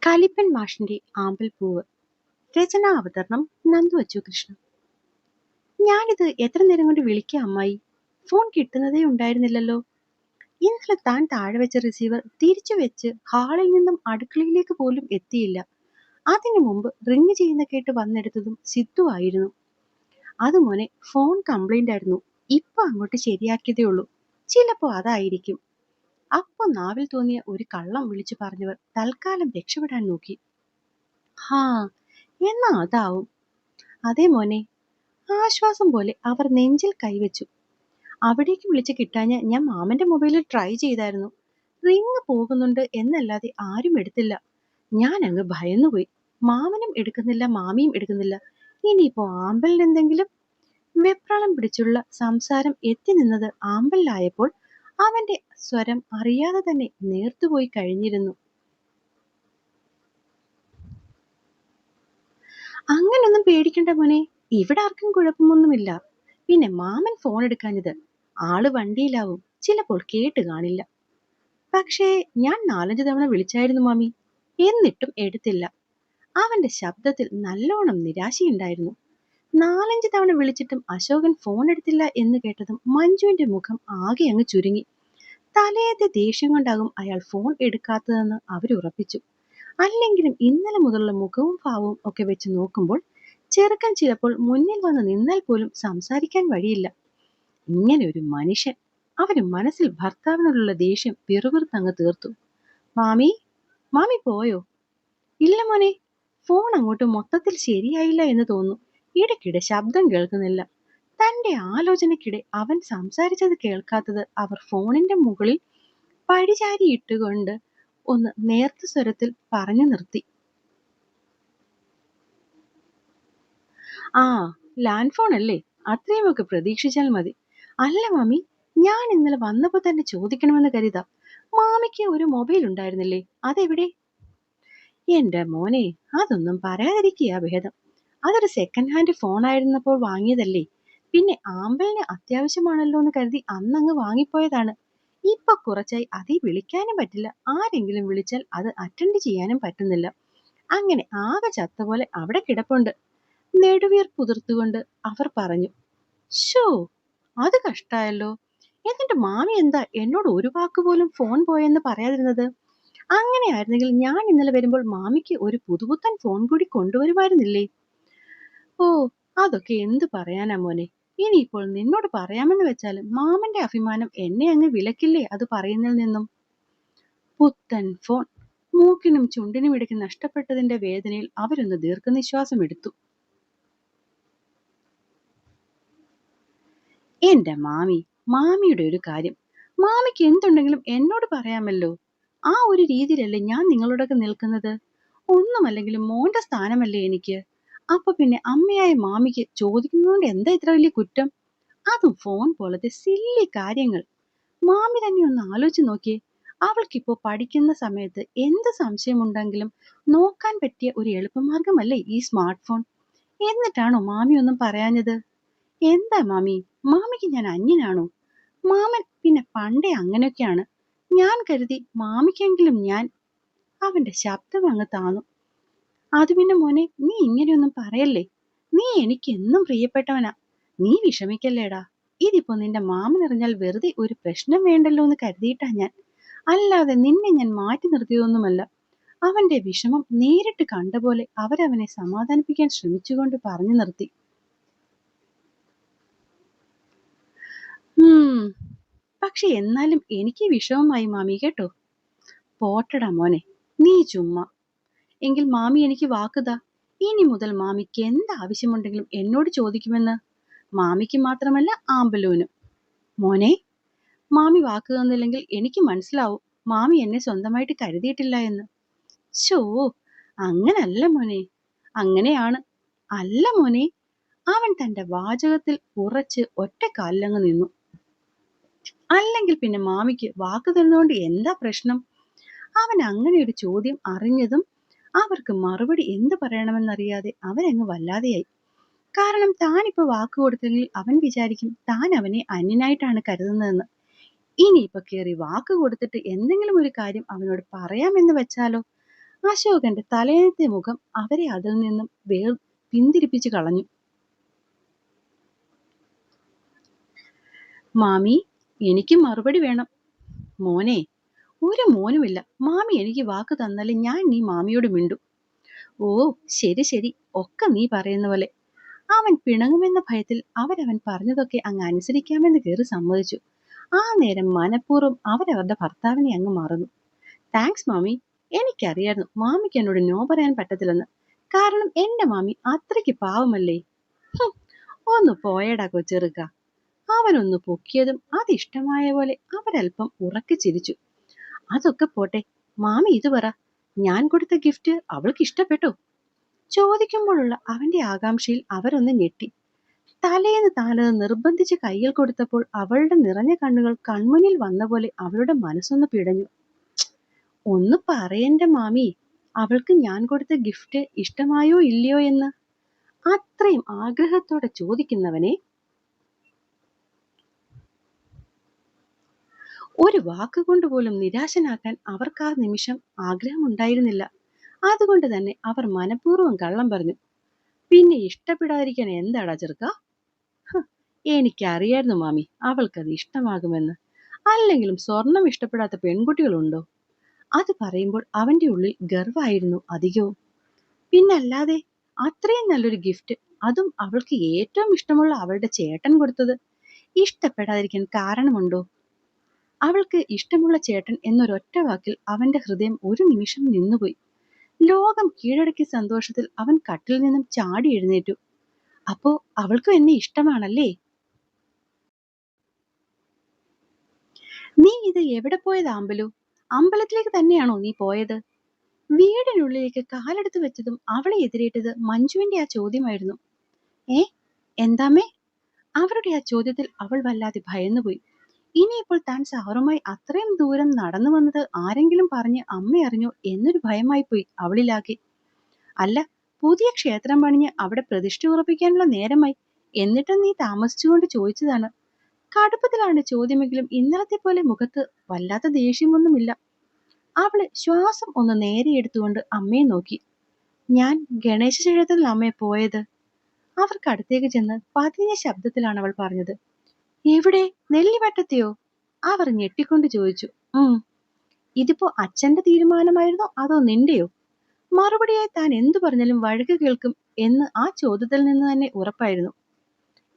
കലിപ്പൻ മാഷിന്റെ ആമ്പൽപ്പൂവ്. രചന അവതരണം നന്ദു അച്ചുകൃഷ്ണൻ. ഞാനിത് എത്ര നേരം കൊണ്ട് വിളിക്കാം അമ്മായി? ഫോൺ കിട്ടുന്നതേ ഉണ്ടായിരുന്നില്ലല്ലോ. ഇന്നലെ താൻ താഴെ വെച്ച റിസീവർ തിരിച്ചു വെച്ച് ഹാളിൽ നിന്നും അടുക്കളയിലേക്ക് പോലും എത്തിയില്ല. അതിനു മുമ്പ് റിങ് ചെയ്യുന്ന കേട്ട് വന്നെടുത്തതും സിദ്ധു ആയിരുന്നു. അത് മോനെ, ഫോൺ കംപ്ലൈന്റ് ആയിരുന്നു. ഇപ്പൊ അങ്ങോട്ട് ശരിയാക്കിയതേ ഉള്ളൂ. ചിലപ്പോ അതായിരിക്കും. അപ്പൊ നാവിൽ തോന്നിയ ഒരു കള്ളം വിളിച്ചു പറഞ്ഞവർ തൽക്കാലം രക്ഷപ്പെടാൻ നോക്കി. ഹാ, എന്നാ അതാവും. അതേ മോനെ. ആശ്വാസം പോലെ അവർ നെഞ്ചിൽ കൈവച്ചു. അവിടേക്ക് വിളിച്ച് കിട്ടാഞ്ഞ ഞാൻ മാമന്റെ മൊബൈലിൽ ട്രൈ ചെയ്തായിരുന്നു. റിങ് പോകുന്നുണ്ട് എന്നല്ലാതെ ആരും എടുത്തില്ല. ഞാൻ അങ്ങ് ഭയന്നുപോയി. മാമനും എടുക്കുന്നില്ല, മാമിയും എടുക്കുന്നില്ല. ഇനിയിപ്പോ ആമ്പലിന് എന്തെങ്കിലും? വെപ്രാളം പിടിച്ചുള്ള സംസാരം എത്തി നിന്നത് ആമ്പലിലായപ്പോൾ അവന്റെ സ്വരം അറിയാതെ തന്നെ നേർത്തുപോയി കഴിഞ്ഞിരുന്നു. അങ്ങനൊന്നും പേടിക്കണ്ട മോനെ. ഇവിടെ ആർക്കും കുഴപ്പമൊന്നുമില്ല. പിന്നെ മാമൻ ഫോൺ എടുക്കാഞ്ഞത്, ആള് വണ്ടിയിലാവും. ചിലപ്പോൾ കേട്ട് കാണില്ല. പക്ഷേ ഞാൻ 4-5 തവണ വിളിച്ചായിരുന്നു മാമി. എന്നിട്ടും എടുത്തില്ല. അവന്റെ ശബ്ദത്തിൽ നല്ലോണം നിരാശയുണ്ടായിരുന്നു. 4-5 തവണ വിളിച്ചിട്ടും അശോകൻ ഫോൺ എടുത്തില്ല എന്ന് കേട്ടതും മഞ്ജുവിന്റെ മുഖം ആകെ അങ്ങ് ചുരുങ്ങി. തലേത്തെ ദേഷ്യം കൊണ്ടാകും അയാൾ ഫോൺ എടുക്കാത്തതെന്ന് അവരുറപ്പിച്ചു. അല്ലെങ്കിലും ഇന്നലെ മുതലുള്ള മുഖവും ഭാവവും ഒക്കെ വെച്ച് നോക്കുമ്പോൾ ചെറുക്കൻ ചിലപ്പോൾ മുന്നിൽ വന്ന് നിന്നാൽ പോലും സംസാരിക്കാൻ വഴിയില്ല. ഇങ്ങനെ ഒരു മനുഷ്യൻ. അവന് മനസ്സിൽ ഭർത്താവിനോടുള്ള ദേഷ്യം പിറുപിറുത്തങ്ങ് തീർത്തു. മാമി, മാമി പോയോ? ഇല്ല മോനെ. ഫോൺ അങ്ങോട്ട് മൊത്തത്തിൽ ശരിയായില്ല എന്ന് തോന്നുന്നു. ഇടയ്ക്കിടെ ശബ്ദം കേൾക്കുന്നില്ല. തന്റെ ആലോചനയ്ക്കിടെ അവൻ സംസാരിച്ചത് കേൾക്കാത്തത് അവർ ഫോണിന്റെ മുകളിൽ പഴിചാരിയിട്ടുകൊണ്ട് ഒന്ന് നേർത്ത സ്വരത്തിൽ പറഞ്ഞു നിർത്തി. ആ, ലാൻഡ് ഫോൺ അല്ലേ? അത്രയുമൊക്കെ പ്രതീക്ഷിച്ചാൽ മതി. അല്ല മാമി, ഞാൻ ഇന്നലെ വന്നപ്പോ തന്നെ ചോദിക്കണമെന്ന് കരുതാം. മാമിക്ക് ഒരു മൊബൈൽ ഉണ്ടായിരുന്നില്ലേ? അതെവിടെ? എന്റെ മോനെ, അതൊന്നും പറയാതിരിക്കുക ഭേദം. അതൊരു സെക്കൻഡ് ഹാൻഡ് ഫോൺ ആയിരുന്നപ്പോൾ വാങ്ങിയതല്ലേ. പിന്നെ ആമ്പലിന് അത്യാവശ്യമാണല്ലോ എന്ന് കരുതി അന്നങ്ങ് വാങ്ങിപ്പോയതാണ്. ഇപ്പൊ കുറച്ചായി അതേ വിളിക്കാനും പറ്റില്ല. ആരെങ്കിലും വിളിച്ചാൽ അത് അറ്റൻഡ് ചെയ്യാനും പറ്റുന്നില്ല. അങ്ങനെ ആകെ ചത്ത പോലെ അവിടെ കിടപ്പുണ്ട്. നെടുവീർ പുതിർത്തുകൊണ്ട് അവർ പറഞ്ഞു. ഷോ, അത് കഷ്ടായല്ലോ. എന്നിട്ട് മാമി എന്താ എന്നോട് ഒരു വാക്ക് പോലും ഫോൺ പോയെന്ന് പറയാതിരുന്നത്? അങ്ങനെയായിരുന്നെങ്കിൽ ഞാൻ ഇന്നലെ വരുമ്പോൾ മാമിക്ക് ഒരു പുതുപുത്തൻ ഫോൺ കൂടി കൊണ്ടുവരുമായിരുന്നില്ലേ? ഓ, അതൊക്കെ എന്ത് പറയാനാ മോനെ. ഇനിയിപ്പോൾ നിന്നോട് പറയാമെന്ന് വെച്ചാലും മാമന്റെ അഭിമാനം എന്നെ അങ്ങ് വിലക്കില്ലേ അത് പറയുന്നതിൽ നിന്നും. പുത്തൻ ഫോൺ. മൂക്കിനും ചുണ്ടിനും ഇടയ്ക്ക് നഷ്ടപ്പെട്ടതിന്റെ വേദനയിൽ അവരൊന്ന് ദീർഘനിശ്വാസം എടുത്തു. എന്റെ മാമി, മാമിയുടെ ഒരു കാര്യം. മാമിക്ക് എന്തുണ്ടെങ്കിലും എന്നോട് പറയാമല്ലോ. ആ ഒരു രീതിയിലല്ലേ ഞാൻ നിങ്ങളോടൊക്കെ നിൽക്കുന്നത്. ഒന്നുമല്ലെങ്കിലും മോന്റെ സ്ഥാനമല്ലേ എനിക്ക്. അപ്പൊ പിന്നെ അമ്മയായ മാമിക്ക് ചോദിക്കുന്നതുകൊണ്ട് എന്താ ഇത്ര വലിയ കുറ്റം? അതും ഫോൺ പോലത്തെ സില്ലി കാര്യങ്ങൾ. മാമി തന്നെ ഒന്ന് ആലോചിച്ച് നോക്കിയേ. അവൾക്കിപ്പോ പഠിക്കുന്ന സമയത്ത് എന്ത് സംശയമുണ്ടെങ്കിലും നോക്കാൻ പറ്റിയ ഒരു എളുപ്പമാർഗമല്ലേ ഈ സ്മാർട്ട് ഫോൺ. എന്നിട്ടാണോ മാമി ഒന്നും പറയാഞ്ഞത്? എന്താ മാമി, മാമിക്ക് ഞാൻ അന്യനാണോ? മാമൻ പിന്നെ പണ്ടേ അങ്ങനെയൊക്കെയാണ്. ഞാൻ കരുതി മാമിക്കെങ്കിലും ഞാൻ. അവന്റെ ശബ്ദം അങ്ങ് താന്നു. അത് പിന്നെ മോനെ, നീ ഇങ്ങനെയൊന്നും പറയല്ലേ. നീ എനിക്ക് എന്നും പ്രിയപ്പെട്ടവനാ. നീ വിഷമിക്കല്ലേടാ. ഇതിപ്പോ നിന്റെ മാമൻ അറിഞ്ഞാൽ വെറുതെ ഒരു പ്രശ്നം വേണ്ടല്ലോ എന്ന് കരുതിയിട്ടാ ഞാൻ. അല്ലാതെ നിന്നെ ഞാൻ മാറ്റി നിർത്തിയതൊന്നുമല്ല. അവന്റെ വിഷമം നേരിട്ട് കണ്ട പോലെ അവരവനെ സമാധാനിപ്പിക്കാൻ ശ്രമിച്ചുകൊണ്ട് പറഞ്ഞു നിർത്തി. പക്ഷെ എന്നാലും എനിക്ക് വിഷമമായി മാമി കേട്ടോ. പോട്ടടാ മോനെ, നീ ചുമ്മാ. എങ്കിൽ മാമി എനിക്ക് വാക്കുതാ. ഇനി മുതൽ മാമിക്ക് എന്താവശ്യമുണ്ടെങ്കിലും എന്നോട് ചോദിക്കുമെന്ന്. മാമിക്ക് മാത്രമല്ല, ആമ്പലൂനും. മോനെ, മാമി വാക്ക് തന്നില്ലെങ്കിൽ എനിക്ക് മനസ്സിലാവും മാമി എന്നെ സ്വന്തമായിട്ട് കരുതിയിട്ടില്ല എന്ന്. ശോ, അങ്ങനല്ല മോനെ. അങ്ങനെയാണ്. അല്ല മോനെ. അവൻ തന്റെ വാചകത്തിൽ ഉറച്ച് ഒറ്റക്കാലിലങ്ങ് നിന്നു. അല്ലെങ്കിൽ പിന്നെ മാമിക്ക് വാക്ക് തന്നതുകൊണ്ട് എന്താ പ്രശ്നം? അവൻ അങ്ങനെ ഒരു ചോദ്യം അറിഞ്ഞതും അവർക്ക് മറുപടി എന്ത് പറയണമെന്നറിയാതെ അവരങ്ങ് വല്ലാതെയായി. കാരണം താനിപ്പോ വാക്ക് കൊടുത്തെങ്കിൽ അവൻ വിചാരിക്കും താൻ അവനെ അന്യനായിട്ടാണ് കരുതുന്നതെന്ന്. ഇനിയിപ്പോ കേറി വാക്ക് കൊടുത്തിട്ട് എന്തെങ്കിലും ഒരു കാര്യം അവനോട് പറയാമെന്ന് വെച്ചാലോ, അശോകന്റെ തലേന്നത്തെ മുഖം അവരെ അതിൽ നിന്നും പിന്തിരിപ്പിച്ചു കളഞ്ഞു. മാമി, എനിക്ക് മറുപടി വേണം. മോനെ, ഒരു മോനുമില്ല. മാമി എനിക്ക് വാക്ക് തന്നാലേ ഞാൻ നീ മാമിയോട് മിണ്ടു. ഓ, ശരി ശരി, ഒക്കെ നീ പറയുന്ന പോലെ. അവൻ പിണങ്ങുമെന്ന ഭയത്തിൽ അവരവൻ പറഞ്ഞതൊക്കെ അങ്ങ് അനുസരിക്കാമെന്ന് കയറി സമ്മതിച്ചു. ആ നേരം മനഃപൂർവ്വം അവരവരുടെ ഭർത്താവിനെ അങ്ങ് മറന്നു. താങ്ക്സ് മാമി. എനിക്കറിയായിരുന്നു മാമിക്ക് എന്നോട് നോ പറയാൻ പറ്റത്തില്ലെന്ന്. കാരണം എന്റെ മാമി അത്രയ്ക്ക് പാവമല്ലേ. ഒന്ന് പോയടാ കൊച്ചെറുക്ക. അവനൊന്ന് പൊക്കിയതും അതിഷ്ടമായ പോലെ അവരൽപ്പം ഉറക്കെ ചിരിച്ചു. അതൊക്കെ പോട്ടെ, മാമി ഇത് പറ, ഞാൻ കൊടുത്ത ഗിഫ്റ്റ് അവൾക്ക് ഇഷ്ടപ്പെട്ടോ? ചോദിക്കുമ്പോഴുള്ള അവന്റെ ആകാംക്ഷയിൽ അവരൊന്ന് ഞെട്ടി. തലേന്ന് താനത് നിർബന്ധിച്ച് കയ്യിൽ കൊടുത്തപ്പോൾ അവളുടെ നിറഞ്ഞ കണ്ണുകൾ കൺമുന്നിൽ വന്ന പോലെ അവളുടെ മനസ്സൊന്ന് പിടഞ്ഞു. ഒന്ന് പറയന്റെ മാമി, അവൾക്ക് ഞാൻ കൊടുത്ത ഗിഫ്റ്റ് ഇഷ്ടമായോ ഇല്ലയോ എന്ന്. അത്രയും ആഗ്രഹത്തോടെ ചോദിക്കുന്നവനെ ഒരു വാക്കുകൊണ്ട് പോലും നിരാശനാക്കാൻ അവർക്ക് ആ നിമിഷം ആഗ്രഹമുണ്ടായിരുന്നില്ല. അതുകൊണ്ട് തന്നെ അവർ മനഃപൂർവ്വം കള്ളം പറഞ്ഞു. പിന്നെ ഇഷ്ടപ്പെടാതിരിക്കാൻ എന്താടാ ചെറുക്ക? എനിക്കറിയായിരുന്നു മാമി അവൾക്കത് ഇഷ്ടമാകുമെന്ന്. അല്ലെങ്കിലും സ്വർണം ഇഷ്ടപ്പെടാത്ത പെൺകുട്ടികളുണ്ടോ? അത് പറയുമ്പോൾ അവന്റെ ഉള്ളിൽ ഗർവായിരുന്നു അധികവും. പിന്നല്ലാതെ, അത്രയും നല്ലൊരു ഗിഫ്റ്റ്, അതും അവൾക്ക് ഏറ്റവും ഇഷ്ടമുള്ള അവളുടെ ചേട്ടൻ കൊടുത്തത്, ഇഷ്ടപ്പെടാതിരിക്കാൻ കാരണമുണ്ടോ? അവൾക്ക് ഇഷ്ടമുള്ള ചേട്ടൻ എന്നൊരൊറ്റ വാക്കിൽ അവന്റെ ഹൃദയം ഒരു നിമിഷം നിന്നുപോയി. ലോകം കീഴടക്കിയ സന്തോഷത്തിൽ അവൻ കട്ടിൽ നിന്നും ചാടി എഴുന്നേറ്റു. അപ്പോ അവൾക്കും എന്നെ ഇഷ്ടമാണല്ലേ? നീ ഇത് എവിടെ പോയത് ആമ്പലു? അമ്പലത്തിലേക്ക് തന്നെയാണോ നീ പോയത്? വീടിനുള്ളിലേക്ക് കാലെടുത്ത് വെച്ചതും അവളെ എതിരേറ്റത് മഞ്ജുവിന്റെ ആ ചോദ്യമായിരുന്നു. ഏ, എന്താമേ? അവരുടെ ആ ചോദ്യത്തിൽ അവൾ വല്ലാതെ ഭയന്നുപോയി. ഇനിയിപ്പോൾ താൻ സാറുമായി അത്രയും ദൂരം നടന്നു വന്നത് ആരെങ്കിലും പറഞ്ഞ് അമ്മ അറിഞ്ഞോ എന്നൊരു ഭയമായി പോയി അവളിലാകെ. അല്ല, പുതിയ ക്ഷേത്രം പണിഞ്ഞ് അവിടെ പ്രതിഷ്ഠ ഉറപ്പിക്കാനുള്ള നേരമായി. എന്നിട്ടും നീ താമസിച്ചുകൊണ്ട് ചോദിച്ചതാണ്. കടുപ്പത്തിലാണ് ചോദ്യമെങ്കിലും ഇന്നലത്തെ പോലെ മുഖത്ത് വല്ലാത്ത ദേഷ്യമൊന്നുമില്ല. അവള് ശ്വാസം ഒന്ന് നേരെ എടുത്തുകൊണ്ട് അമ്മയെ നോക്കി. ഞാൻ ഗണേശ ക്ഷേത്രത്തിൽ അമ്മയെ പോയത്. അവർക്ക് അടുത്തേക്ക് ചെന്ന് പതിഞ്ഞ ശബ്ദത്തിലാണ് അവൾ പറഞ്ഞത്. എവിടെ? നെല്ലിമറ്റത്തെയോ? അവർ ഞെട്ടിക്കൊണ്ട് ചോദിച്ചു. ഇതിപ്പോ അച്ഛന്റെ തീരുമാനമായിരുന്നോ അതോ നിന്റെയോ? മറുപടിയായി താൻ എന്തു പറഞ്ഞാലും വഴക്ക് കേൾക്കും എന്ന് ആ ചോദ്യത്തിൽ നിന്ന് തന്നെ ഉറപ്പായിരുന്നു.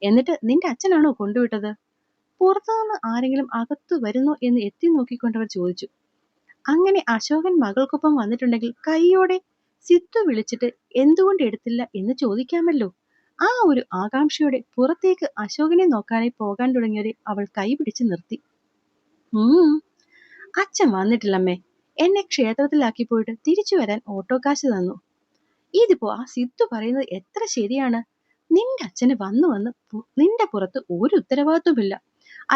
എന്നിട്ട് നിന്റെ അച്ഛനാണോ കൊണ്ടുവിട്ടത്? പുറത്തുനിന്ന് ആരെങ്കിലും അകത്തു വരുന്നോ എന്ന് എത്തി നോക്കിക്കൊണ്ടവർ ചോദിച്ചു. അങ്ങനെ അശോകൻ മകൾക്കൊപ്പം വന്നിട്ടുണ്ടെങ്കിൽ കൈയോടെ സിത്തു വിളിച്ചിട്ട് എന്തുകൊണ്ട് എടുത്തില്ല എന്ന് ചോദിക്കാമല്ലോ. ആ ഒരു ആകാംക്ഷയോടെ പുറത്തേക്ക് അശോകനെ നോക്കാനായി പോകാൻ തുടങ്ങിയവരെ അവൾ കൈ പിടിച്ച് നിർത്തി. അച്ഛൻ വന്നിട്ടില്ലമ്മേ. എന്നെ ക്ഷേത്രത്തിലാക്കി പോയിട്ട് തിരിച്ചു വരാൻ ഓട്ടോ കാശ് തന്നു. ഇതിപ്പോ ആ സിത്തു പറയുന്നത് എത്ര ശരിയാണ്? നിന്റെ അച്ഛന് വന്നു നിന്റെ പുറത്ത് ഒരു ഉത്തരവാദിത്വമില്ല.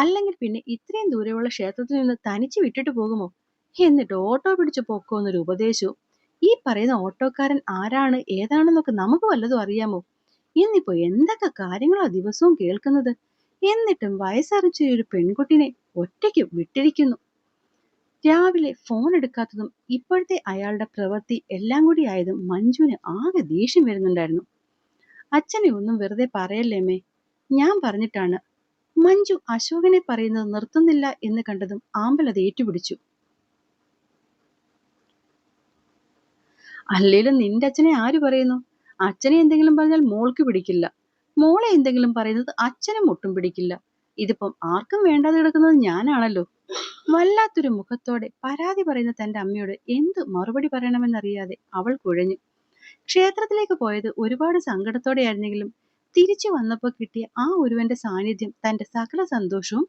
അല്ലെങ്കിൽ പിന്നെ ഇത്രയും ദൂരെയുള്ള ക്ഷേത്രത്തിൽ നിന്ന് തനിച്ച് വിട്ടിട്ട് പോകുമോ? എന്നിട്ട് ഓട്ടോ പിടിച്ചു പോക്കോന്നൊരു ഉപദേശവും. ഈ പറയുന്ന ഓട്ടോക്കാരൻ ആരാണ് ഏതാണെന്നൊക്കെ നമുക്ക് വല്ലതും അറിയാമോ? ഇന്നിപ്പോ എന്തൊക്കെ കാര്യങ്ങളാ ദിവസവും കേൾക്കുന്നത്. എന്നിട്ടും വയസ്സറിച്ച ഒരു പെൺകുട്ടിനെ ഒറ്റയ്ക്ക് വിട്ടിരിക്കുന്നു. രാവിലെ ഫോൺ എടുക്കാത്തതും ഇപ്പോഴത്തെ അയാളുടെ പ്രവൃത്തി എല്ലാം കൂടി ആയതും മഞ്ജുവിന് ആകെ ദേഷ്യം വരുന്നുണ്ടായിരുന്നു. അച്ഛനെ ഒന്നും വെറുതെ പറയല്ലേമ്മേ, ഞാൻ പറഞ്ഞിട്ടാണ്. മഞ്ജു അശോകനെ പറയുന്നത് നിർത്തുന്നില്ല എന്ന് കണ്ടതും ആമ്പൽ അത് ഏറ്റുപിടിച്ചു. അല്ലേലും നിന്റെ അച്ഛനെ ആര് പറയുന്നു? അച്ഛനെ എന്തെങ്കിലും പറഞ്ഞാൽ മോൾക്ക് പിടിക്കില്ല, മോളെ എന്തെങ്കിലും പറയുന്നത് അച്ഛനും ഒട്ടും പിടിക്കില്ല. ഇതിപ്പം ആർക്കും വേണ്ടാതെ കിടക്കുന്നത് ഞാനാണല്ലോ. വല്ലാത്തൊരു മുഖത്തോടെ പരാതി പറയുന്ന തന്റെ അമ്മയോട് എന്ത് മറുപടി പറയണമെന്നറിയാതെ അവൾ കുഴഞ്ഞു. ക്ഷേത്രത്തിലേക്ക് പോയത് ഒരുപാട് സങ്കടത്തോടെയായിരുന്നെങ്കിലും തിരിച്ചു വന്നപ്പോൾ കിട്ടിയ ആ ഒരുവന്റെ സാന്നിധ്യം തന്റെ സകല സന്തോഷവും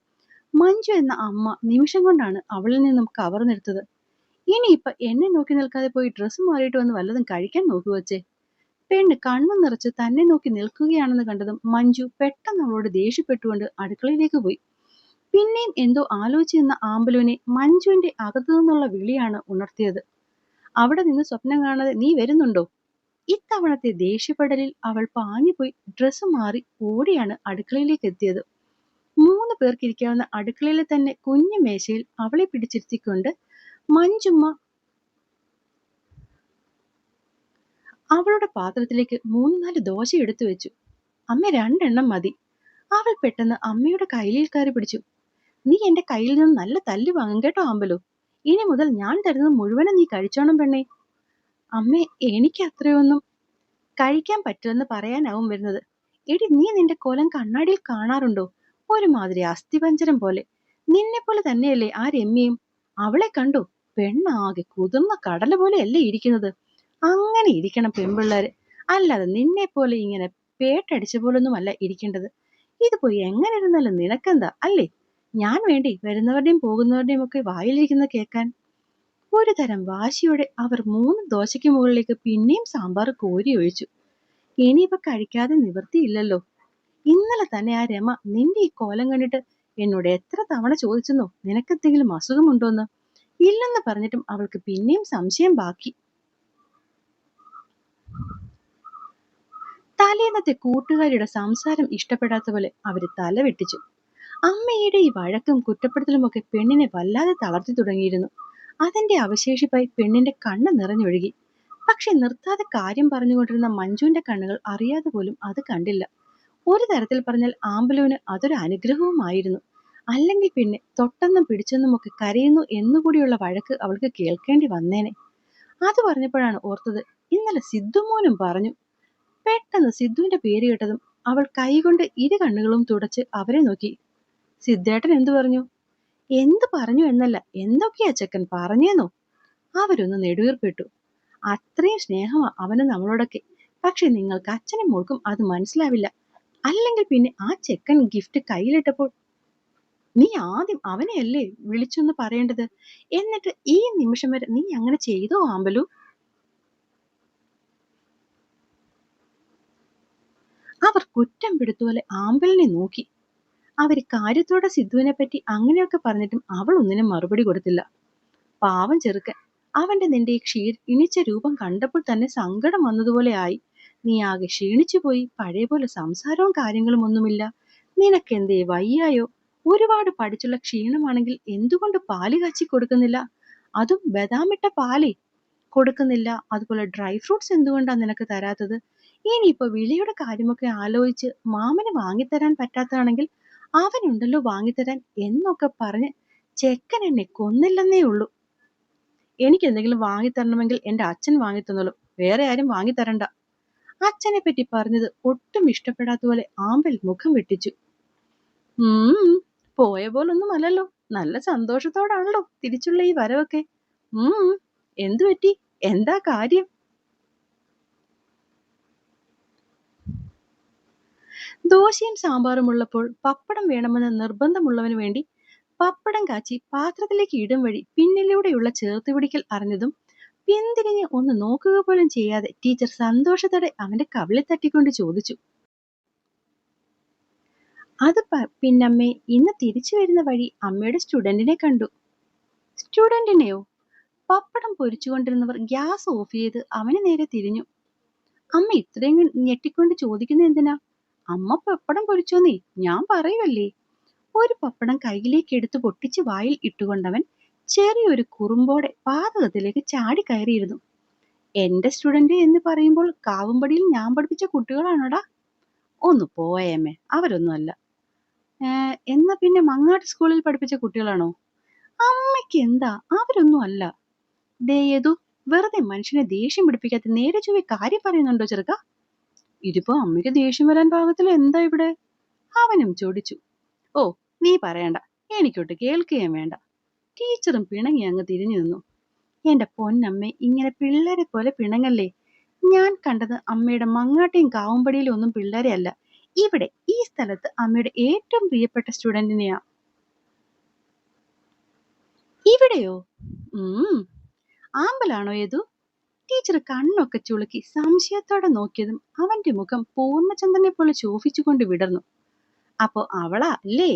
മഞ്ജു എന്ന അമ്മ നിമിഷം കൊണ്ടാണ് അവളിൽ നിന്നും കവർന്നെടുത്തത്. ഇനിയിപ്പൊ എന്നെ നോക്കി നിൽക്കാതെ പോയി ഡ്രസ്സ് മാറിയിട്ട് വന്ന് വല്ലതും കഴിക്കാൻ നോക്കുവച്ചേ. പെണ്ണ് കണ്ണു നിറച്ച് തന്നെ നോക്കി നിൽക്കുകയാണെന്ന് കണ്ടതും മഞ്ജു പെട്ടെന്ന് അവളോട് ദേഷ്യപ്പെട്ടുകൊണ്ട് അടുക്കളയിലേക്ക് പോയി. പിന്നെയും എന്തോ ആലോചിച്ച് നിന്ന ആമ്പലുവിനെ മഞ്ജുവിന്റെ അകത്തു നിന്നുള്ള വിളിയാണ് ഉണർത്തിയത്. അവിടെ നിന്ന് സ്വപ്നം കാണാതെ നീ വരുന്നുണ്ടോ? ഇത്തവണത്തെ ദേഷ്യപ്പെടലിൽ അവൾ പാഞ്ഞുപോയി ഡ്രസ്സ് മാറി ഓടിയാണ് അടുക്കളയിലേക്ക് എത്തിയത്. 3 പേർക്കിരിക്കാവുന്ന അടുക്കളയിലെ തന്നെ കുഞ്ഞു മേശയിൽ അവളെ പിടിച്ചിരുത്തിക്കൊണ്ട് മഞ്ജുമ്മ അവളുടെ പാത്രത്തിലേക്ക് 3-4 ദോശ എടുത്തു വെച്ചു. അമ്മ 2 മതി. അവൾ പെട്ടെന്ന് അമ്മയുടെ കയ്യിൽ കയറി പിടിച്ചു. നീ എന്റെ കയ്യിൽ നിന്ന് നല്ല തല്ല് വാങ്ങും കേട്ടോ ആമ്പലു. ഇനി മുതൽ ഞാൻ തരുന്നത് മുഴുവനും നീ കഴിച്ചോണം പെണ്ണേ. അമ്മേ, എനിക്ക് അത്രയൊന്നും കഴിക്കാൻ പറ്റുമെന്ന് പറയാനാവും വരുന്നത്. എടി, നീ നിന്റെ കോലം കണ്ണാടിയിൽ കാണാറുണ്ടോ? ഒരുമാതിരി അസ്ഥിപഞ്ജരം പോലെ. നിന്നെ പോലെ തന്നെയല്ലേ ആ രമ്യയും? അവളെ കണ്ടോ? പെണ്ണാകെ കുതിർന്ന കടല പോലെയല്ലേ ഇരിക്കുന്നത്. അങ്ങനെ ഇരിക്കണം പെൺപിള്ളേര്. അല്ലാതെ നിന്നെ പോലെ ഇങ്ങനെ പേട്ടടിച്ച പോലൊന്നും അല്ല ഇരിക്കേണ്ടത്. ഇത് പോയി എങ്ങനെ ഇരുന്നാലും നിനക്കെന്താ അല്ലേ? ഞാൻ വേണ്ടി വരുന്നവരുടെയും പോകുന്നവരുടെയും ഒക്കെ വായിലിരിക്കുന്നത് കേൾക്കാൻ. ഒരു തരം വാശിയോടെ അവർ 3 ദോശയ്ക്ക് മുകളിലേക്ക് പിന്നെയും സാമ്പാർ കോരി ഒഴിച്ചു. ഇനിയിപ്പോ കഴിക്കാതെ നിവൃത്തിയില്ലല്ലോ. ഇന്നലെ തന്നെ ആ രമ നിന്റെ ഈ കോലം കണ്ടിട്ട് എന്നോട് എത്ര തവണ ചോദിച്ചെന്നോ നിനക്കെന്തെങ്കിലും അസുഖമുണ്ടോന്ന്. ഇല്ലെന്ന് പറഞ്ഞിട്ടും അവൾക്ക് പിന്നെയും സംശയം ബാക്കി. തലേന്നത്തെ കൂട്ടുകാരിയുടെ സംസാരം ഇഷ്ടപ്പെടാത്ത പോലെ അവര് തല വെട്ടിച്ചു. അമ്മയുടെ ഈ വഴക്കും കുറ്റപ്പെടുത്തലുമൊക്കെ പെണ്ണിനെ വല്ലാതെ തളർത്തി തുടങ്ങിയിരുന്നു. അതിന്റെ അവശേഷിപ്പായി പെണ്ണിന്റെ കണ്ണ് നിറഞ്ഞൊഴുകി. പക്ഷെ നിർത്താതെ കാര്യം പറഞ്ഞുകൊണ്ടിരുന്ന മഞ്ജുവിന്റെ കണ്ണുകൾ അറിയാതെ പോലും അത് കണ്ടില്ല. ഒരു തരത്തിൽ പറഞ്ഞാൽ ആമ്പലുവിന് അതൊരു അനുഗ്രഹവുമായിരുന്നു. അല്ലെങ്കിൽ പിന്നെ തൊട്ടെന്നും പിടിച്ചെന്നുമൊക്കെ കരയുന്നു എന്നുകൂടിയുള്ള വഴക്ക് അവൾക്ക് കേൾക്കേണ്ടി വന്നേനെ. അത് പറഞ്ഞപ്പോഴാണ് ഓർത്തത്, ഇന്നലെ സിദ്ധുമോനും പറഞ്ഞു. പെട്ടെന്ന് സിദ്ധുവിന്റെ പേര് കേട്ടതും അവൾ കൈകൊണ്ട് ഇരു കണ്ണുകളും തുടച്ച് അവരെ നോക്കി. സിദ്ധേട്ടൻ എന്തു പറഞ്ഞു? എന്ത് പറഞ്ഞു എന്നല്ല, എന്തൊക്കെയാ ചെക്കൻ പറഞ്ഞേന്നോ? അവരൊന്ന് നെടുവീർപ്പിട്ടു. അത്രയും സ്നേഹമാ അവന് നമ്മളോടൊക്കെ. പക്ഷെ നിങ്ങൾക്ക് അച്ഛനും മോൾക്കും അത് മനസ്സിലാവില്ല. അല്ലെങ്കിൽ പിന്നെ ആ ചെക്കൻ ഗിഫ്റ്റ് കയ്യിലിട്ടപ്പോൾ നീ ആദ്യം അവനെയല്ലേ വിളിച്ചൊന്ന് പറയേണ്ടത്? എന്നിട്ട് ഈ നിമിഷം വരെ നീ അങ്ങനെ ചെയ്തോ ആമ്പലു? അവർ കുറ്റം പിടുത്തുപോലെ ആമ്പലിനെ നോക്കി. അവര് കാര്യത്തോടെ സിദ്ധുവിനെ പറ്റി അങ്ങനെയൊക്കെ പറഞ്ഞിട്ടും അവൾ ഒന്നിനും മറുപടി കൊടുത്തില്ല. പാവം ചെറുക്കൻ. അവന്റെ നിന്റെ ക്ഷീണിച്ച രൂപം കണ്ടപ്പോൾ തന്നെ സങ്കടം വന്നതുപോലെ ആയി. നീ ആകെ ക്ഷീണിച്ചു പോയി. പഴയ പോലെ സംസാരവും കാര്യങ്ങളും ഒന്നുമില്ല. നിനക്കെന്തേ വയ്യായോ? ഒരുപാട് പഠിച്ചുള്ള ക്ഷീണമാണെങ്കിൽ എന്തുകൊണ്ട് പാല് കാച്ചി കൊടുക്കുന്നില്ല? അതും ബദാമിട്ട പാലേ കൊടുക്കുന്നില്ല. അതുപോലെ ഡ്രൈ ഫ്രൂട്ട്സ് എന്തുകൊണ്ടാ നിനക്ക് തരാത്തത്? ഇനിയിപ്പോ വിളിയുടെ കാര്യമൊക്കെ ആലോചിച്ച് മാമന് വാങ്ങിത്തരാൻ പറ്റാത്തതാണെങ്കിൽ അവനുണ്ടല്ലോ വാങ്ങിത്തരാൻ എന്നൊക്കെ പറഞ്ഞ് ചെക്കൻ എന്നെ കൊന്നില്ലെന്നേ ഉള്ളൂ. എനിക്ക് എന്തെങ്കിലും വാങ്ങിത്തരണമെങ്കിൽ എന്റെ അച്ഛൻ വാങ്ങിത്തന്നോളും. വേറെ ആരും വാങ്ങിത്തരണ്ട. അച്ഛനെ പറ്റി പറഞ്ഞത് ഒട്ടും ഇഷ്ടപ്പെടാത്ത പോലെ ആമ്പൽ മുഖം വെട്ടിച്ചു. ഉം പോയ പോലൊന്നും അല്ലല്ലോ. നല്ല സന്തോഷത്തോടാണല്ലോ തിരിച്ചുള്ള ഈ വരവൊക്കെ. ഉം എന്തു പറ്റി? എന്താ കാര്യം? ദോശയും സാമ്പാറും ഉള്ളപ്പോൾ പപ്പടം വേണമെന്ന് നിർബന്ധമുള്ളവന് വേണ്ടി പപ്പടം കാച്ചി പാത്രത്തിലേക്ക് ഇടും വഴി പിന്നിലൂടെയുള്ള ചേർത്തുപിടിക്കൽ അറിഞ്ഞതും പിന്തിരിഞ്ഞ് ഒന്ന് നോക്കുക പോലും ചെയ്യാതെ ടീച്ചർ സന്തോഷത്തോടെ അവന്റെ കവിളിൽ തട്ടിക്കൊണ്ട് ചോദിച്ചു. അത് പിന്നമ്മേ, ഇന്ന് തിരിച്ചു വരുന്ന വഴി അമ്മയുടെ സ്റ്റുഡന്റിനെ കണ്ടു. സ്റ്റുഡന്റിനെയോ? പപ്പടം പൊരിച്ചുകൊണ്ടിരുന്നവർ ഗ്യാസ് ഓഫ് ചെയ്ത് അവന് നേരെ തിരിഞ്ഞു. അമ്മ ഇത്രയും ഞെട്ടിക്കൊണ്ട് ചോദിക്കുന്ന എന്തിനാ? അമ്മ പപ്പടം പൊരിച്ചോന്നേ ഞാൻ പറയുമല്ലേ. ഒരു പപ്പടം കയ്യിലേക്ക് എടുത്ത് പൊട്ടിച്ച് വായിൽ ഇട്ടുകൊണ്ടവൻ ചെറിയൊരു കുറുമ്പോടെ പാതകത്തിലേക്ക് ചാടി കയറിയിരുന്നു. എന്റെ സ്റ്റുഡന്റ് എന്ന് പറയുമ്പോൾ കാവുംപടിയിൽ ഞാൻ പഠിപ്പിച്ച കുട്ടികളാണോടാ? ഒന്ന് പോയമ്മേ, അവരൊന്നും അല്ല. എന്നാ പിന്നെ മങ്ങാട്ട് സ്കൂളിൽ പഠിപ്പിച്ച കുട്ടികളാണോ? അമ്മയ്ക്ക് എന്താ, അവരൊന്നും അല്ല. ദേയതു, വെറുതെ മനുഷ്യനെ ദേഷ്യം പിടിപ്പിക്കാത്ത നേരെ ചൊവ്വേ കാര്യം പറയുന്നുണ്ടോ ചെറുക്ക? ഇതിപ്പോ അമ്മയ്ക്ക് ദേഷ്യം വരാൻ പാകത്തിൽ എന്താ ഇവിടെ? അവനും ചോദിച്ചു. ഓ, നീ പറയണ്ട, എനിക്കൊട്ട് കേൾക്കുകയും വേണ്ട. ടീച്ചറും പിണങ്ങി അങ്ങ് തിരിഞ്ഞു നിന്നു. എന്റെ പൊന്നമ്മേ, ഇങ്ങനെ പിള്ളേരെ പോലെ പിണങ്ങല്ലേ. ഞാൻ കണ്ടത് അമ്മയുടെ മങ്ങാട്ടെയും കാവുംപടിയിലും ഒന്നും പിള്ളേരെ അല്ല. ഇവിടെ ഈ സ്ഥലത്ത് അമ്മയുടെ ഏറ്റവും പ്രിയപ്പെട്ട സ്റ്റുഡന്റിനെയാ. ഇവിടെയോ? ആമ്പലാണോ ഏതു? ടീച്ചർ കണ്ണൊക്കെ ചുളുക്കി സംശയത്തോടെ നോക്കിയതും അവന്റെ മുഖം പൂർണ്ണചന്ദ്രനെ പോലെ ശോഭിച്ചുകൊണ്ട് വിടർന്നു. അപ്പോ അവളാ അല്ലേ?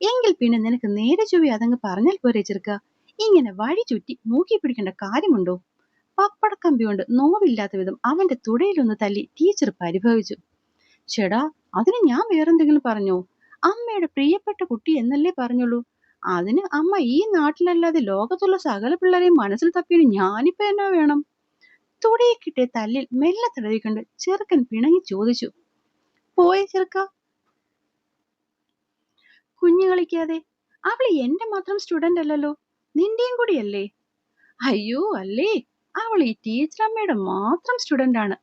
എങ്കിൽ പിന്നെ നിനക്ക് നേരെ ചൊവ്വേ അതങ്ങ് പറഞ്ഞാൽ പോരെ ചെറുക്ക. ഇങ്ങനെ വഴി ചുറ്റി മൂക്കി പിടിക്കേണ്ട കാര്യമുണ്ടോ? പപ്പടക്കമ്പി കൊണ്ട് നോവില്ലാത്ത വിധം അവന്റെ തുടയിലൊന്ന് തല്ലി ടീച്ചർ പരിഭവിച്ചു. ചേടാ, അതിന് ഞാൻ വേറെന്തെങ്കിലും പറഞ്ഞോ? അമ്മയുടെ പ്രിയപ്പെട്ട കുട്ടി എന്നല്ലേ പറഞ്ഞുള്ളൂ. അതിന് അമ്മ ഈ നാട്ടിലല്ലാതെ ലോകത്തുള്ള സകല പിള്ളേരെയും മനസ്സിൽ തപ്പിയത് ഞാനിപ്പോ എന്നാ വേണം? തുടയെ കിട്ടിയ തല്ലിൽ മെല്ലെ തടവിക്കൊണ്ട് ചെറുക്കൻ പിണങ്ങി ചോദിച്ചു, പോയ ചെറുക്ക, കുഞ്ഞു കളിക്കാതെ. അവള് എന്റെ മാത്രം സ്റ്റുഡന്റ് അല്ലല്ലോ, നിന്റെയും കൂടിയല്ലേ? അയ്യോ അല്ലേ, അവൾ ഈ ടീച്ചർ അമ്മയുടെ മാത്രം സ്റ്റുഡന്റ് ആണ്.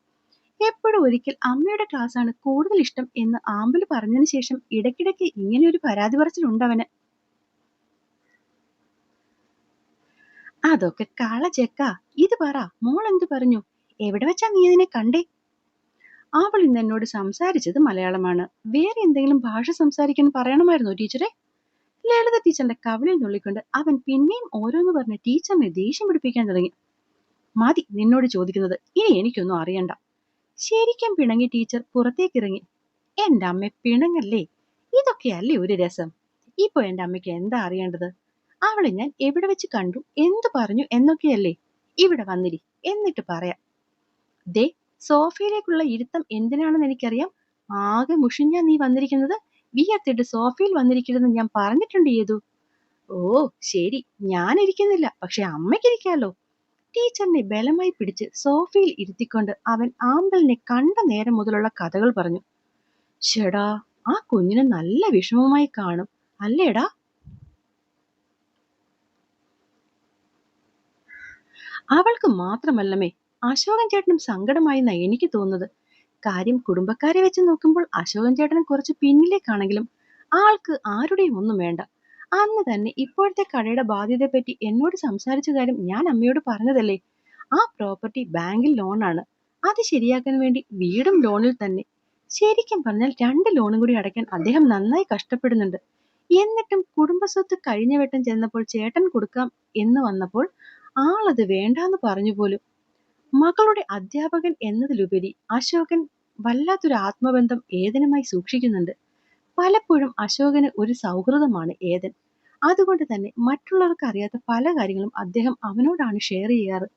എപ്പോഴും ഒരിക്കൽ അമ്മയുടെ ക്ലാസ്സാണ് കൂടുതൽ ഇഷ്ടം എന്ന് ആമ്പല് പറഞ്ഞതിന് ശേഷം ഇടയ്ക്കിടയ്ക്ക് ഇങ്ങനെ ഒരു പരാതി പറച്ചിലുണ്ടവന്. അതൊക്കെ കള ചെക്ക. ഇത് പറ, മോൾ എന്ത് പറഞ്ഞു? എവിടെ വെച്ചാ നീ ഇതിനെ കണ്ടേ? അവൾ ഇന്ന് എന്നോട് സംസാരിച്ചത് മലയാളമാണ്. വേറെ എന്തെങ്കിലും ഭാഷ സംസാരിക്കാൻ പറയണമായിരുന്നോ ടീച്ചറെ? ലളിത ടീച്ചറിന്റെ കവിളിൽ നുള്ളിക്കൊണ്ട് അവൻ പിന്നെയും ഓരോന്ന് പറഞ്ഞ് ടീച്ചറിനെ ദേഷ്യം പിടിപ്പിക്കാൻ തുടങ്ങി. മതി നിന്നോട് ചോദിക്കുന്നത്, ഇനി എനിക്കൊന്നും അറിയണ്ട. ശരിക്കും പിണങ്ങി ടീച്ചർ പുറത്തേക്കിറങ്ങി. എന്റെ അമ്മ പിണങ്ങല്ലേ, ഇതൊക്കെയല്ലേ ഒരു രസം. ഇപ്പൊ എന്റെ അമ്മയ്ക്ക് എന്താ അറിയേണ്ടത്? അവളെ ഞാൻ എവിടെ വെച്ച് കണ്ടു, എന്തു പറഞ്ഞു എന്നൊക്കെയല്ലേ. ഇവിടെ വന്നിരി, എന്നിട്ട് പറയാം. ദേ, സോഫയിലേക്കുള്ള ഇരുത്തം എന്തിനാണെന്ന് എനിക്കറിയാം. ആകെ മുഷിഞ്ഞാ നീ വന്നിരിക്കുന്നത്. വിയർത്തിട്ട് സോഫയിൽ വന്നിരിക്കരുതെന്ന് ഞാൻ പറഞ്ഞിട്ടുണ്ട് ഏതു. ഓ ശരി, ഞാൻ ഇരിക്കുന്നില്ല, പക്ഷെ അമ്മയ്ക്കിരിക്കാലോ. ടീച്ചറിനെ ബലമായി പിടിച്ച് സോഫയിൽ ഇരുത്തിക്കൊണ്ട് അവൻ ആമ്പലിനെ കണ്ട നേരം മുതലുള്ള കഥകൾ പറഞ്ഞു. ഷെടാ, ആ കുഞ്ഞിന് നല്ല വിഷമമായി കാണും അല്ലേടാ? അവൾക്ക് മാത്രമല്ലമേ, അശോകൻ ചേട്ടനും സങ്കടമായെന്നാ എനിക്ക് തോന്നുന്നത്. കാര്യം കുടുംബക്കാരെ വെച്ച് നോക്കുമ്പോൾ അശോകൻ ചേട്ടൻ കുറച്ച് പിന്നിലേക്കാണെങ്കിലും ആൾക്ക് ആരുടെയും ഒന്നും വേണ്ട. അന്ന് തന്നെ ഇപ്പോഴത്തെ കടയുടെ ബാധ്യതയെപ്പറ്റി എന്നോട് സംസാരിച്ച കാര്യം ഞാൻ അമ്മയോട് പറഞ്ഞതല്ലേ. ആ പ്രോപ്പർട്ടി ബാങ്കിൽ ലോണാണ്. അത് ശരിയാക്കാൻ വേണ്ടി വീടും ലോണിൽ തന്നെ. ശരിക്കും പറഞ്ഞാൽ 2 ലോണും കൂടി അടയ്ക്കാൻ അദ്ദേഹം നന്നായി കഷ്ടപ്പെടുന്നുണ്ട്. എന്നിട്ടും കുടുംബസ്വത്ത് കഴിഞ്ഞ വട്ടം ചെന്നപ്പോൾ ചേട്ടൻ കൊടുക്കാം എന്ന് വന്നപ്പോൾ ആളത് വേണ്ടാന്ന് പറഞ്ഞു പോലും. മകളുടെ അധ്യാപകൻ എന്നതിലുപരി അശോകൻ വല്ലാത്തൊരു ആത്മബന്ധം ഏതനുമായി സൂക്ഷിക്കുന്നുണ്ട്. പലപ്പോഴും അശോകന് ഒരു സൗഹൃദമാണ് ഏതൻ. അതുകൊണ്ട് തന്നെ മറ്റുള്ളവർക്ക് അറിയാത്ത പല കാര്യങ്ങളും അദ്ദേഹം അവനോടാണ് ഷെയർ ചെയ്യാറ്.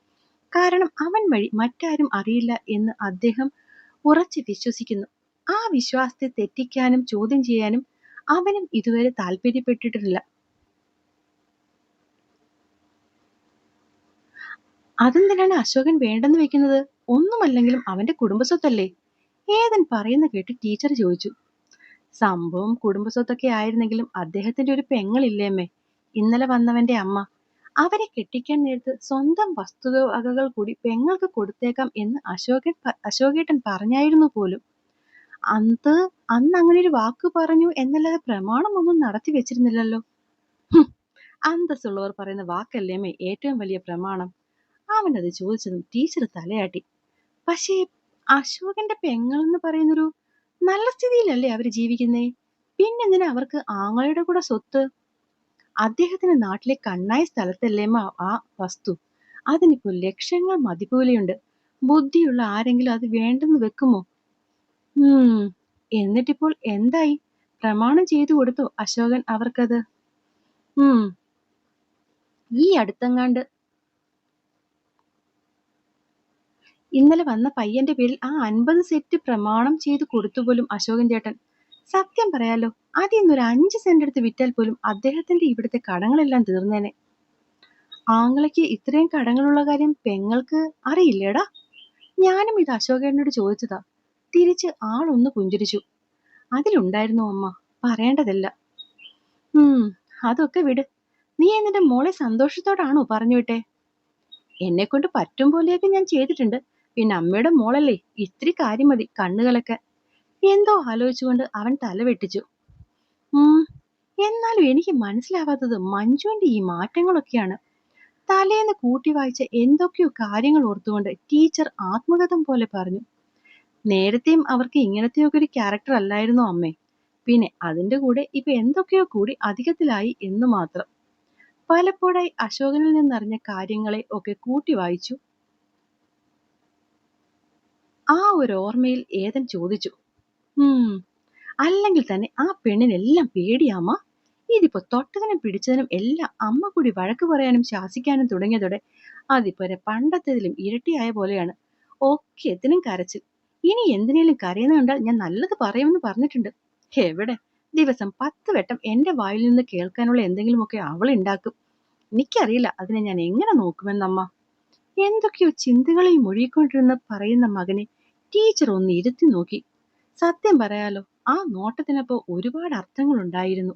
കാരണം അവൻ വഴി മറ്റാരും അറിയില്ല എന്ന് അദ്ദേഹം ഉറച്ചു വിശ്വസിക്കുന്നു. ആ വിശ്വാസത്തെ തെറ്റിക്കാനും ചോദ്യം ചെയ്യാനും അവനും ഇതുവരെ താല്പര്യപ്പെട്ടിട്ടില്ല. അതെന്തിനാണ് അശോകൻ വേണ്ടെന്ന് വെക്കുന്നത്? ഒന്നുമല്ലെങ്കിലും അവന്റെ കുടുംബസ്വത്തല്ലേ. ഏതൻ പറയുന്ന കേട്ട് ടീച്ചർ ചോദിച്ചു. സംഭവം കുടുംബസ്വത്തൊക്കെ ആയിരുന്നെങ്കിലും അദ്ദേഹത്തിന്റെ ഒരു പെങ്ങളില്ലേമ്മേ, ഇന്നലെ വന്നവന്റെ അമ്മ. അവരെ കെട്ടിക്കാൻ നേരത്ത് സ്വന്തം വസ്തുവകകൾ കൂടി പെങ്ങൾക്ക് കൊടുത്തേക്കാം എന്ന് അശോകേട്ടൻ പറഞ്ഞായിരുന്നു പോലും. അന്ന് അങ്ങനെ ഒരു വാക്ക് പറഞ്ഞു എന്നല്ലാതെ പ്രമാണമൊന്നും നടത്തി വെച്ചിരുന്നില്ലല്ലോ. അന്തസ്സുള്ളവർ പറയുന്ന വാക്കല്ലേമ്മേ ഏറ്റവും വലിയ പ്രമാണം. അവനത് ചോദിച്ചതും ടീച്ചർ തലയാട്ടി. പക്ഷേ അശോകന്റെ പെങ്ങളെന്ന് പറയുന്നൊരു നല്ല സ്ഥിതിയിലല്ലേ അവര് ജീവിക്കുന്നേ? പിന്നെന്തിനാ അവർക്ക് ആങ്ങളുടെ കൂടെ സ്വത്ത്? അദ്ദേഹത്തിന് നാട്ടിലെ കണ്ണായ സ്ഥലത്തല്ലേമ്മ ആ വസ്തു. അതിനിപ്പോ ലക്ഷങ്ങൾ മതിപോലെയുണ്ട്. ബുദ്ധിയുള്ള ആരെങ്കിലും അത് വേണ്ടെന്ന് വെക്കുമോ? എന്നിട്ടിപ്പോൾ എന്തായി? പ്രമാണം ചെയ്തു കൊടുത്തോ അശോകൻ അവർക്കത്? ഈ അടുത്തെങ്ങാണ്ട് ഇന്നലെ വന്ന പയ്യന്റെ പേരിൽ ആ 50 സെറ്റ് പ്രമാണം ചെയ്തു കൊടുത്തുപോലും അശോകൻ ചേട്ടൻ. സത്യം പറയാലോ, അതിന്നൊരു 5 സെന്റ് എടുത്ത് വിറ്റാൽ പോലും അദ്ദേഹത്തിന്റെ ഇവിടുത്തെ കടങ്ങളെല്ലാം തീർന്നേനെ. ആങ്ങളയ്ക്ക് ഇത്രയും കടങ്ങളുള്ള കാര്യം പെങ്ങൾക്ക് അറിയില്ലേടാ? ഞാനും ഇത് അശോകേട്ടനോട് ചോദിച്ചതാ. തിരിച്ച് ആളൊന്ന് പുഞ്ചിരിച്ചു. അതിലുണ്ടായിരുന്നു അമ്മ, പറയേണ്ടതല്ല. അതൊക്കെ വിട്. നീ എന്നിട്ട് മോളെ സന്തോഷത്തോടാണോ പറഞ്ഞു വിട്ടെ? എന്നെ കൊണ്ട് പറ്റും പോലെയൊക്കെ ഞാൻ ചെയ്തിട്ടുണ്ട്. പിന്നെ അമ്മയുടെ മോളല്ലേ, ഇത്തിരി കാര്യം മതി കണ്ണുകളൊക്കെ. എന്തോ ആലോചിച്ചുകൊണ്ട് അവൻ തല വെട്ടിച്ചു. എന്നാലും എനിക്ക് മനസ്സിലാവാത്തത് മഞ്ജുവിന്റെ ഈ മാറ്റങ്ങളൊക്കെയാണ്. തലേന്ന് കൂട്ടി വായിച്ച എന്തൊക്കെയോ കാര്യങ്ങൾ ഓർത്തുകൊണ്ട് ടീച്ചർ ആത്മകഥം പോലെ പറഞ്ഞു. നേരത്തെയും അവർക്ക് ഇങ്ങനത്തെയൊക്കെ ഒരു ക്യാരക്ടർ അല്ലായിരുന്നോ അമ്മേ? പിന്നെ അതിന്റെ കൂടെ ഇപ്പൊ എന്തൊക്കെയോ കൂടി അധികത്തിലായി എന്ന് മാത്രം. പലപ്പോഴായി അശോകനിൽ നിന്നറിഞ്ഞ കാര്യങ്ങളെ ഒക്കെ കൂട്ടി വായിച്ചു. ആ ഒരു ഓർമ്മയിൽ ഏതൻ ചോദിച്ചു. അല്ലെങ്കിൽ തന്നെ ആ പെണ്ണിനെല്ലാം പേടിയാമ്മ. ഇതിപ്പോ തൊട്ടതിനും പിടിച്ചതിനും എല്ലാം അമ്മ കൂടി വഴക്ക് പറയാനും ശാസിക്കാനും തുടങ്ങിയതോടെ അതിപ്പോ പണ്ടത്തേതിലും ഇരട്ടിയായ പോലെയാണ്. ഒക്കെത്തിനും കരച്ചിൽ. ഇനി എന്തിനേലും കരയുന്ന കണ്ടാൽ ഞാൻ നല്ലത് പറയുമെന്ന് പറഞ്ഞിട്ടുണ്ട്. എവിടെ, ദിവസം 10 വട്ടം എന്റെ വായിൽ നിന്ന് കേൾക്കാനുള്ള എന്തെങ്കിലുമൊക്കെ അവൾ ഉണ്ടാക്കും. എനിക്കറിയില്ല അതിനെ ഞാൻ എങ്ങനെ നോക്കുമെന്നമ്മ. എന്തൊക്കെയോ ചിന്തകളിൽ മുഴുകിക്കൊണ്ടിരുന്ന് പറയുന്ന മകനെ ടീച്ചർ ഒന്ന് ഇരുത്തി നോക്കി. സത്യം പറയാലോ, ആ നോട്ടത്തിനപ്പോ ഒരുപാട് അർത്ഥങ്ങളുണ്ടായിരുന്നു.